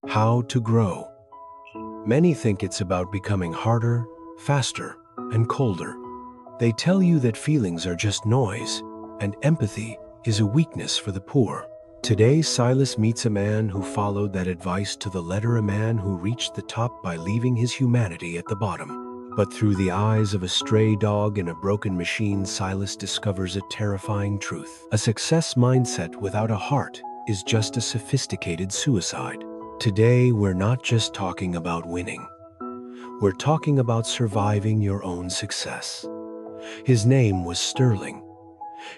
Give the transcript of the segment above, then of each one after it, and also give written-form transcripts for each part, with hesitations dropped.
How to grow. Many think it's about becoming harder, faster, and colder. They tell you that feelings are just noise, and empathy is a weakness for the poor. Today, Silas meets a man who followed that advice to the letter, a man who reached the top by leaving his humanity at the bottom. But through the eyes of a stray dog in a broken machine, Silas discovers a terrifying truth. A success mindset without a heart is just a sophisticated suicide. Today, we're not just talking about winning. We're talking about surviving your own success. His name was Sterling.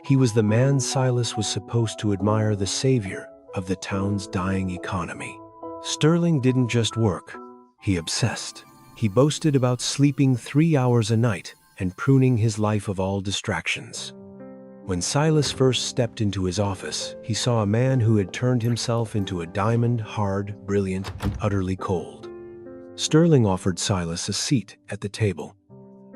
He was the man Silas was supposed to admire, the savior of the town's dying economy. Sterling didn't just work, he obsessed. He boasted about sleeping 3 hours a night and pruning his life of all distractions. When Silas first stepped into his office, he saw a man who had turned himself into a diamond, hard, brilliant, and utterly cold. Sterling offered Silas a seat at the table.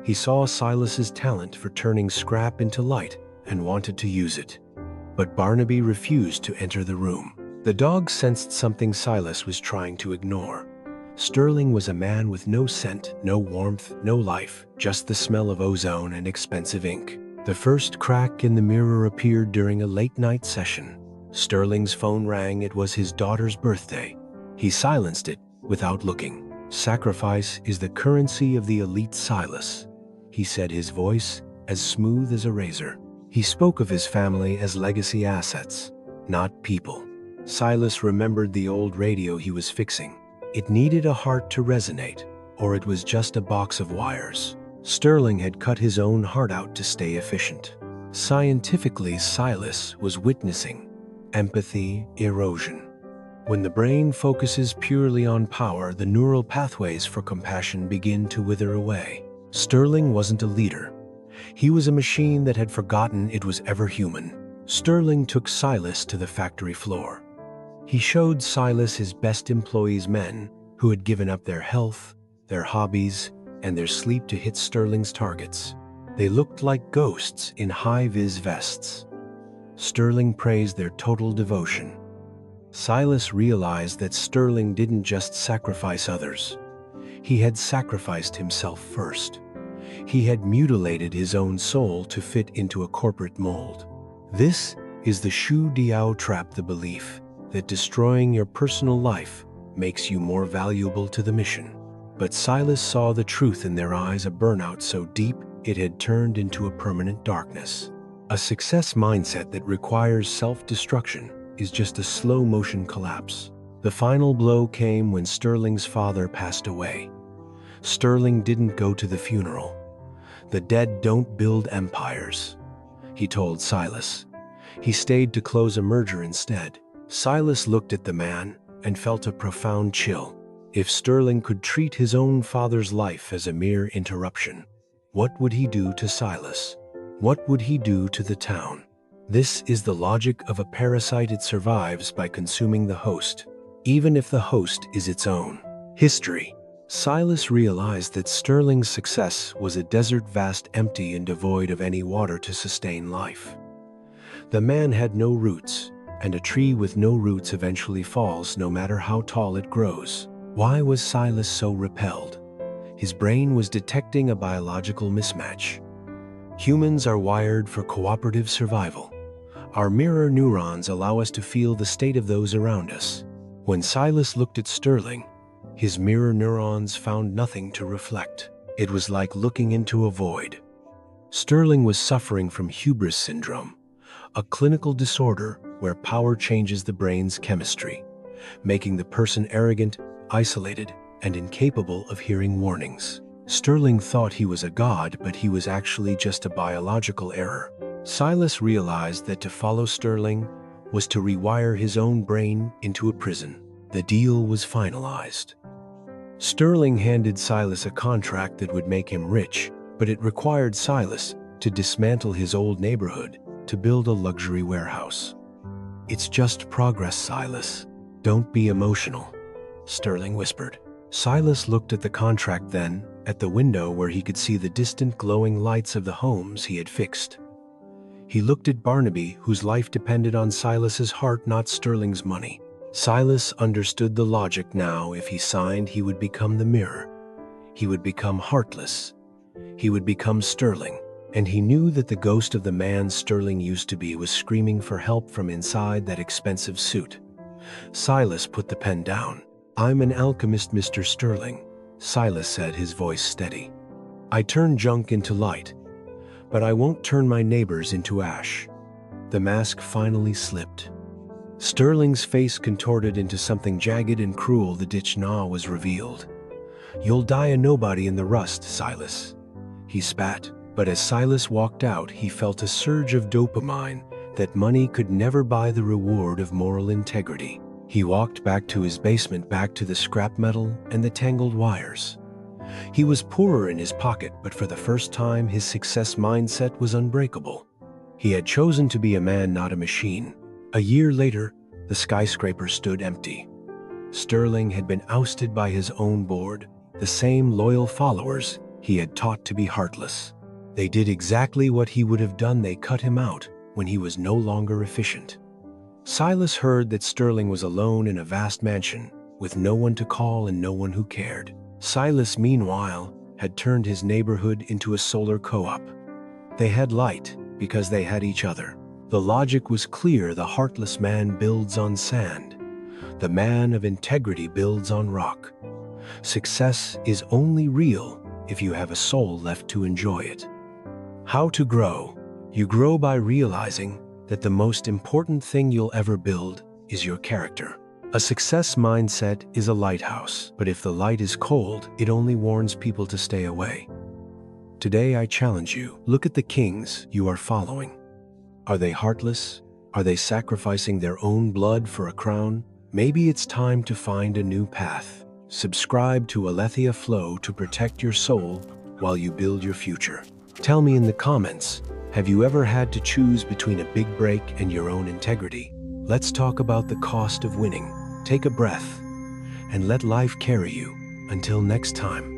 He saw Silas's talent for turning scrap into light and wanted to use it. But Barnaby refused to enter the room. The dog sensed something Silas was trying to ignore. Sterling was a man with no scent, no warmth, no life, just the smell of ozone and expensive ink. The first crack in the mirror appeared during a late-night session. Sterling's phone rang. It was his daughter's birthday. He silenced it without looking. "Sacrifice is the currency of the elite, Silas," he said, his voice as smooth as a razor. He spoke of his family as legacy assets, not people. Silas remembered the old radio he was fixing. It needed a heart to resonate, or it was just a box of wires. Sterling had cut his own heart out to stay efficient. Scientifically, Silas was witnessing empathy erosion. When the brain focuses purely on power, the neural pathways for compassion begin to wither away. Sterling wasn't a leader. He was a machine that had forgotten it was ever human. Sterling took Silas to the factory floor. He showed Silas his best employees, men who had given up their health, their hobbies, and their sleep to hit Sterling's targets. They looked like ghosts in high-vis vests. Sterling praised their total devotion. Silas realized that Sterling didn't just sacrifice others. He had sacrificed himself first. He had mutilated his own soul to fit into a corporate mold. This is the Shu Diao trap, the belief that destroying your personal life makes you more valuable to the mission. But Silas saw the truth in their eyes, a burnout so deep it had turned into a permanent darkness. A success mindset that requires self-destruction is just a slow-motion collapse. The final blow came when Sterling's father passed away. Sterling didn't go to the funeral. "The dead don't build empires," he told Silas. He stayed to close a merger instead. Silas looked at the man and felt a profound chill. If Sterling could treat his own father's life as a mere interruption, what would he do to Silas? What would he do to the town? This is the logic of a parasite. It survives by consuming the host, even if the host is its own history. Silas realized that Sterling's success was a desert, vast, empty, and devoid of any water to sustain life. The man had no roots, and a tree with no roots eventually falls, no matter how tall it grows. Why was Silas so repelled? His brain was detecting a biological mismatch. Humans are wired for cooperative survival. Our mirror neurons allow us to feel the state of those around us. When Silas looked at Sterling, his mirror neurons found nothing to reflect. It was like looking into a void. Sterling was suffering from hubris syndrome, a clinical disorder where power changes the brain's chemistry, making the person arrogant, isolated, and incapable of hearing warnings. Sterling thought he was a god, but he was actually just a biological error. Silas realized that to follow Sterling was to rewire his own brain into a prison. The deal was finalized. Sterling handed Silas a contract that would make him rich, but it required Silas to dismantle his old neighborhood to build a luxury warehouse. "It's just progress, Silas. Don't be emotional," Sterling whispered. Silas looked at the contract, then at the window where he could see the distant glowing lights of the homes he had fixed. He looked at Barnaby, whose life depended on Silas's heart, not Sterling's money. Silas understood the logic now. If he signed, he would become the mirror. He would become heartless. He would become Sterling. And he knew that the ghost of the man Sterling used to be was screaming for help from inside that expensive suit. Silas put the pen down. "I'm an alchemist, Mr. Sterling," Silas said, his voice steady. "I turn junk into light, but I won't turn my neighbors into ash." The mask finally slipped. Sterling's face contorted into something jagged and cruel. The ditch gnaw was revealed. "You'll die a nobody in the rust, Silas," he spat. But as Silas walked out, he felt a surge of dopamine that money could never buy the reward of moral integrity. He walked back to his basement, back to the scrap metal and the tangled wires. He was poorer in his pocket, but for the first time, his success mindset was unbreakable. He had chosen to be a man, not a machine. A year later, the skyscraper stood empty. Sterling had been ousted by his own board, the same loyal followers he had taught to be heartless. They did exactly what he would have done. They cut him out when he was no longer efficient. Silas heard that Sterling was alone in a vast mansion, with no one to call and no one who cared. Silas, meanwhile, had turned his neighborhood into a solar co-op. They had light because they had each other. The logic was clear. The heartless man builds on sand. The man of integrity builds on rock. Success is only real if you have a soul left to enjoy it. How to grow? You grow by realizing that the most important thing you'll ever build is your character. A success mindset is a lighthouse, but if the light is cold, it only warns people to stay away. Today I challenge you, look at the kings you are following. Are they heartless? Are they sacrificing their own blood for a crown? Maybe it's time to find a new path. Subscribe to Aletheia Flow to protect your soul while you build your future. Tell me in the comments, have you ever had to choose between a big break and your own integrity? Let's talk about the cost of winning. Take a breath and let life carry you. Until next time.